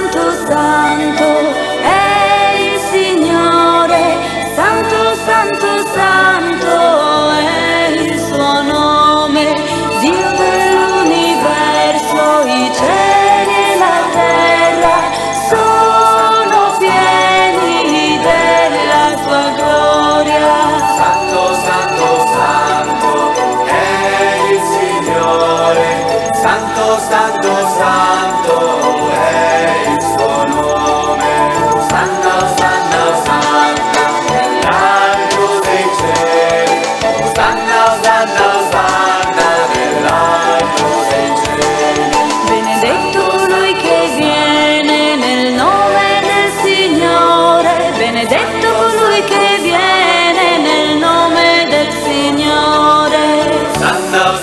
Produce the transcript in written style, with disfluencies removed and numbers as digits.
santo, santo è il Signore, santo, santo, santo è il suo nome, Dio dell'universo, i cieli e la terra sono pieni della sua gloria. Santo, santo, santo è il Signore, santo, santo, santo è il suo nome. Santo, santo, santo nell'alto dei cieli, santo, santo, santo nell'alto dei cieli. Benedetto lui che viene nel nome del Signore, benedetto colui che viene nel nome del Signore. Santo,